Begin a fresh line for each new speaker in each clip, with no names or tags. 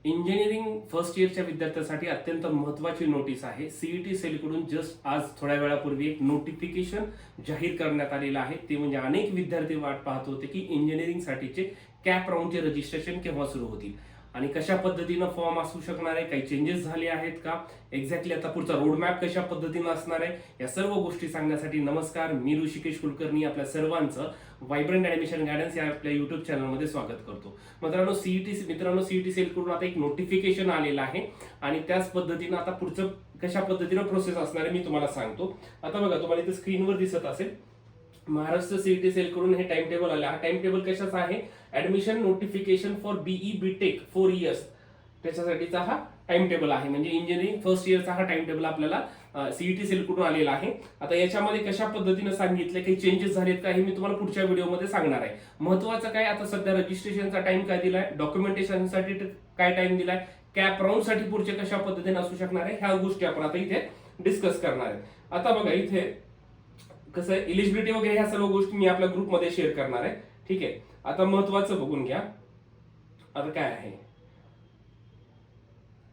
Engineering first इयरच्या विद्यार्थ्यांसाठी अत्यंत महत्त्वाची नोटीस आहे. सीईटी सेलकडून जस्ट आज थोड्या वेळापूर्वी एक नोटिफिकेशन जाहीर करण्यात आलेलं आहे. ते म्हणजे अनेक विद्यार्थी वाट पाहत होते की इंजिनिअरिंगसाठीचे कॅप राऊंडचे रजिस्ट्रेशन केव्हा सुरू होतील आणि कशा पद्धतीनं फॉर्म असू शकणार आहे, काही चेंजेस झाले आहेत का, एक्झॅक्टली आता पुढचा रोडमॅप कशा पद्धतीनं असणार आहे, या सर्व गोष्टी सांगण्यासाठी नमस्कार, मी ऋषिकेश कुलकर्णी आपल्या सर्वांचं व्हायब्रंट ऍडमिशन गायडन्स या आपल्या युट्यूब चॅनलमध्ये स्वागत करतो. मित्रांनो सीईटी सेलकडून आता एक नोटिफिकेशन आलेलं आहे आणि त्याच पद्धतीनं आता पुढचं कशा पद्धतीनं प्रोसेस असणार आहे मी तुम्हाला सांगतो. आता बघा, तुम्हाला इथे स्क्रीनवर दिसत असेल महाराष्ट्र सीईटी सेल कडून हे टाइम टेबल आले. हा टाइम टेबल कशाचा आहे? Admission notification for BE BTech 4 years त्याच्यासाठीचा हा टाइम टेबल आहे. म्हणजे इंजिनिअरिंग फर्स्ट इयरचा हा टाइम टेबल आपल्याला सीईटी सेल कडून आलेला आहे. आता याच्यामध्ये कशा पद्धतीने सांगितलं, काही चेंजेस झालेत का हे मी तुम्हाला पुढच्या व्हिडिओमध्ये सांगणार आहे. महत्वाचं काय, आता सध्या रजिस्ट्रेशनचा टाइम काय दिलाय, डॉक्युमेंटेशनसाठी काय टाइम दिलाय, कॅप राऊंड साठी पुढचे कशा पद्धतीने असू शकणार आहे, ह्या गोष्टी आपण आता इथे डिस्कस करणार आहे. आता बघा इथे कसं आहे, इलिजिबिलिटी वगैरे ह्या सर्व गोष्टी मी आपल्या ग्रुपमध्ये शेअर करणार आहे. ठीक आहे, आता महत्वाचं बघून घ्या. आता काय आहे,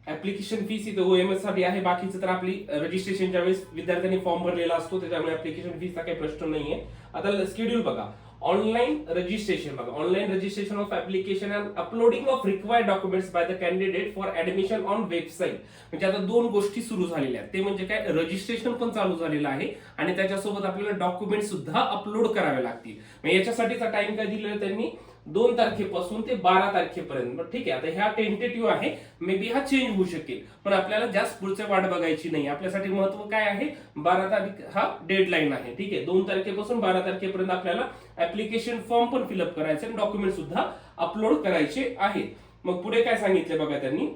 ऍप्लिकेशन फीस इथं ओएमएस साठी आहे. बाकीचं तर आपली रजिस्ट्रेशनच्या वेळेस विद्यार्थ्यांनी फॉर्म भरलेला असतो, त्याच्यामुळे ऍप्लिकेशन फीसचा काही प्रश्न नाहीये. आता शेड्यूल बघा, ऑनलाइन रजिस्ट्रेशन बघा, online registration of application and uploading of required documents by the candidate for admission on website. म्हणजे आता दोन गोष्टी सुरू झालेल्या आहेत. ते म्हणजे काय, रजिस्ट्रेशन पण चालू झालेलं आहे आणि त्याच्यासोबत आपल्याला डॉक्युमेंट सुद्धा अपलोड करावे लागतील. म्हणजे याच्यासाठीचा टाइम काय दिलेला त्यांनी, 2 तारखेपासून ते 12 तारखेपर्यंत. ठीक आहे, आता ह्या टेंटेटिव्ह आहे, मे बी हा चेंज होऊ शकेल, पण आपल्याला जास्त पुढचे वाट बघायची नाही. आपल्यासाठी महत्व काय आहे, 12 तारीख हा डेडलाईन आहे. ठीक आहे, 2 तारखेपासून 12 तारखेपर्यंत आपल्याला ऍप्लिकेशन फॉर्म पण फिलअप करायचे आणि डॉक्युमेंट सुद्धा अपलोड करायचे आहेत. मग पुढे काय सांगितले बघा त्यांनी,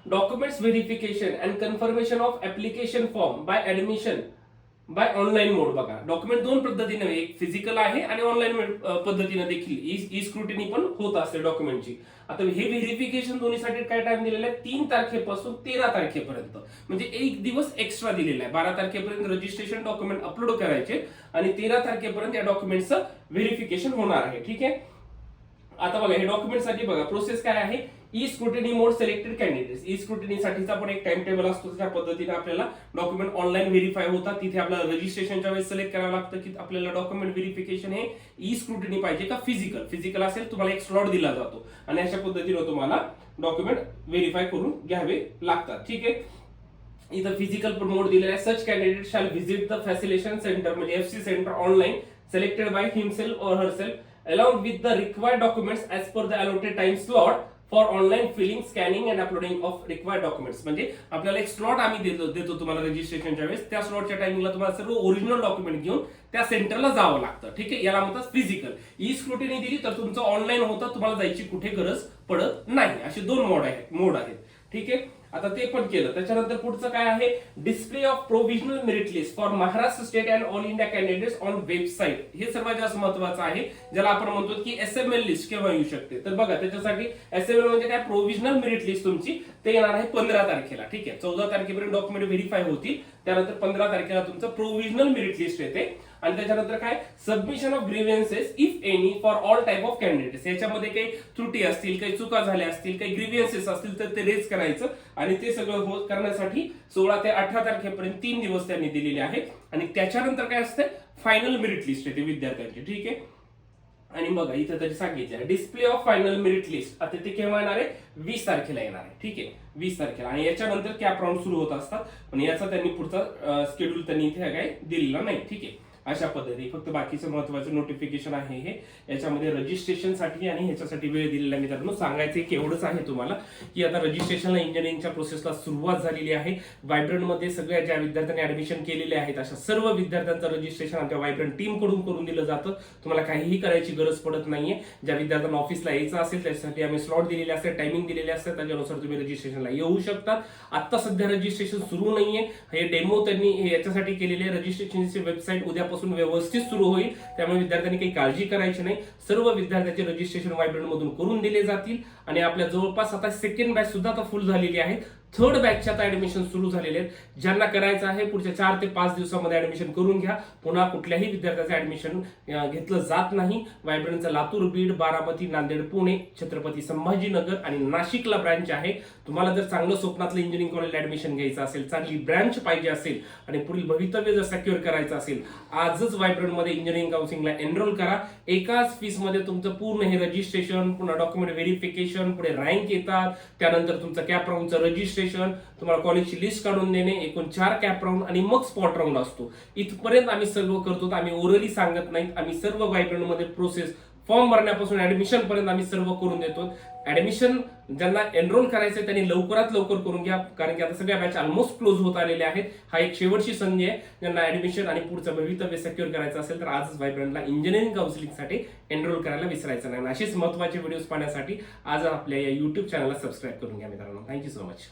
documents verification and confirmation of application form by admission by online mode. बघा, डॉक्युमेंट दोन पद्धतीने, एक फिजिकल आहे आणि ऑनलाईन पद्धतीने देखील ई स्क्रुटिनी पण होत असते डॉक्युमेंटची. आता हे व्हेरिफिकेशन दोन्हीसाठी काय टाइम दिलेला आहे, 3 तारखेपासून 13 तारखेपर्यंत, म्हणजे एक दिवस एक्स्ट्रा दिलेला आहे. 12 तारखेपर्यंत रजिस्ट्रेशन डॉक्युमेंट अपलोड करायचे आणि 13 तारखेपर्यंत या डॉक्युमेंटचं व्हेरिफिकेशन होणार आहे. ठीक आहे, आता बघा हे डॉक्युमेंट साठी बघा प्रोसेस काय आहे, ई स्क्रुटिनी मोड सिलेक्टेड कॅन्डिडेट्स. ई स्क्रुटिनी साठीचा पण एक टाइम टेबल असतो, त्या पद्धतीने आपल्याला डॉक्युमेंट ऑनलाईन व्हेरीफाय होतात. तिथे आपल्याला रजिस्ट्रेशनच्या वेळेस सिलेक्ट करावं लागतं की आपल्याला डॉक्युमेंट व्हेरिफिकेशन हे ई स्क्रुटिनी पाहिजे का फिजिकल. फिजिकल असेल तुम्हाला एक स्लॉट दिला जातो आणि अशा पद्धतीने तुम्हाला डॉक्युमेंट व्हेरीफाय करून घ्यावे लागतात. ठीक आहे, इथं फिजिकल पण मोड दिलेला आहे. Such candidate shall visit the facilitation centre म्हणजे FC centre online selected by himself और herself along with the required documents as per the allotted time slot for online filling, scanning and uploading of required documents. म्हणजे आपल्याला एक slot आम्ही देतो तुम्हाला रजिस्ट्रेशनच्या वेळेस. त्या स्लॉटच्या टाइमिंगला तुम्हाला सर्व ओरिजिनल डॉक्युमेंट घेऊन त्या सेंटरला जावं लागतं. ठीक आहे, याला म्हणतात फिजिकल. ई स्क्रुटिनी दिली तर तुमचं ऑनलाईन होतं, तुम्हाला जायची कुठे गरज पडत नाही. असे दोन मोड आहेत. ठीक आहे, आता ते पण केलं. त्याच्यानंतर पुढचं काय आहे, display of provisional merit list for Maharashtra state and all India candidates on website. हे सर्वात जास्त महत्वाचं आहे, ज्याला आपण म्हणतो की एसएमएल लिस्ट केव्हा येऊ शकते. तर बघा, त्याच्यासाठी एसएमएल म्हणजे काय, प्रोव्हिजनल मेरिट लिस्ट तुमची ते येणार आहे 15 तारखेला. ठीक आहे, 14 तारखेपर्यंत डॉक्युमेंट व्हेरीफाय होतील, त्यानंतर 15 तारखेला तुमचं प्रोव्हिजनल मेरिट लिस्ट येते. आणि त्याच्यानंतर काय, submission of grievances if any for all type of candidates. याच्यामध्ये काही त्रुटी असतील, काही चुका झाल्या असतील, काही ग्रीव्हियन्सेस असतील तर ते रेज करायचं आणि ते सगळं करण्यासाठी 16 ते 18 तारखेपर्यंत 3 दिवस त्यांनी दिलेले आहेत. आणि त्याच्यानंतर काय असतं, फायनल मेरिट लिस्ट येते विद्यार्थ्यांची. ठीक आहे, आणि बघा इथे तरी सांगितलं display of final merit list. आता ते केव्हा येणार आहे, 20 तारखेला येणार आहे. ठीक आहे, 20 तारखेला. आणि याच्यानंतर कॅप राऊंड सुरू होत असतात, पण याचा त्यांनी पुढचा शेड्यूल त्यांनी इथे काय दिलेला नाही. ठीक आहे, अशा पद्धती. फक्त बाकीचं महत्वाचं नोटिफिकेशन आहे हे, याच्यामध्ये रजिस्ट्रेशनसाठी आणि ह्याच्यासाठी वेळ दिलेला मित्रांनो. सांगायचं की एवढंच आहे तुम्हाला की आता रजिस्ट्रेशनला इंजिनिअरिंगच्या प्रोसेसला सुरुवात झालेली आहे. व्हायब्रंटमध्ये सगळ्या ज्या विद्यार्थ्यांनी ऍडमिशन केलेले आहेत अशा सर्व विद्यार्थ्यांचं रजिस्ट्रेशन आमच्या व्हायब्रंट टीम कडून करून दिलं जातं. तुम्हाला काहीही करायची गरज पडत नाहीये. ज्या विद्यार्थ्यांना ऑफिसला यायचं असेल त्याच्यासाठी आम्ही स्लॉट दिलेले असतात, टायमिंग दिलेले असतात, त्याच्यानुसार तुम्ही रजिस्ट्रेशनला येऊ शकतात. आता सध्या रजिस्ट्रेशन सुरू नाहीये. हे डेमो त्यांनी याच्यासाठी केलेले, रजिस्ट्रेशनची वेबसाईट उद्या व्यवस्थित सुरू होईल, त्यामुळे विद्यार्थ्यांनी काही काळजी करायची नाही. सर्व विद्यार्थ्यांचे रजिस्ट्रेशन व्हायब्रंट मधून करून दिले जातील आणि आपल्या जवळपास आता सेकंड बॅच सुद्धा आता फुल झालेली आहे. थर्ड बॅचच्या आता ऍडमिशन सुरू झालेले आहेत. ज्यांना करायचं आहे पुढच्या 4 ते 5 दिवसामध्ये ऍडमिशन करून घ्या. पुन्हा कुठल्याही विद्यार्थ्याचं ऍडमिशन घेतलं जात नाही. व्हायब्रंटचं लातूर, बीड, बारामती, नांदेड, पुणे, छत्रपती संभाजीनगर आणि नाशिकला ब्रँच आहे. तुम्हाला जर चांगलं स्वप्नातलं इंजिनिअरिंग कॉलेज ऍडमिशन घ्यायचं असेल, चांगली ब्रँच पाहिजे असेल आणि पुढील भवितव्य जर सिक्युअर करायचं असेल, आजच व्हायब्रंटमध्ये इंजिनिअरिंग काउन्सिलिंगला एनरोल करा. एकाच फीसमध्ये तुमचं पूर्ण हे रजिस्ट्रेशन, पुन्हा डॉक्युमेंट व्हेरिफिकेशन, पुढे रँक येतात, त्यानंतर तुमचं कॅप राऊंडचं रजिस्ट्रेशन, तुम्हाला कॉलेजची लिस्ट काढून देणे, एकूण 4 कॅप राऊंड आणि मग स्पॉट राऊंड असतो. इथपर्यंत आम्ही सर्व करतो. आम्ही ओरली सांगत नाहीत. आम्ही सर्व व्हायब्रंटमध्ये प्रोसेस फॉर्म भरण्यापासून ऍडमिशन पर्यंत आम्ही सर्व करून देतो. ऍडमिशन ज्यांना एनरोल करायचंय त्यांनी लवकरात लवकर करून घ्या, कारण की आता सगळ्या बॅच ऑलमोस्ट क्लोज होत आलेल्या आहेत. हा एक शेवटची संधी आहे. ज्यांना ऍडमिशन आणि पुढचं भवितव्य सिक्युअर करायचं असेल तर आजच व्हायब्रंटला इंजिनिअरिंग काउन्सिलिंगसाठी एनरोल करायला विसरायचं नाही. असेच महत्त्वाचे व्हिडिओज पाहण्यासाठी आज आपल्या या युट्यूब चॅनलला सबस्क्राईब करून घ्या मित्रांनो. Thank you so much.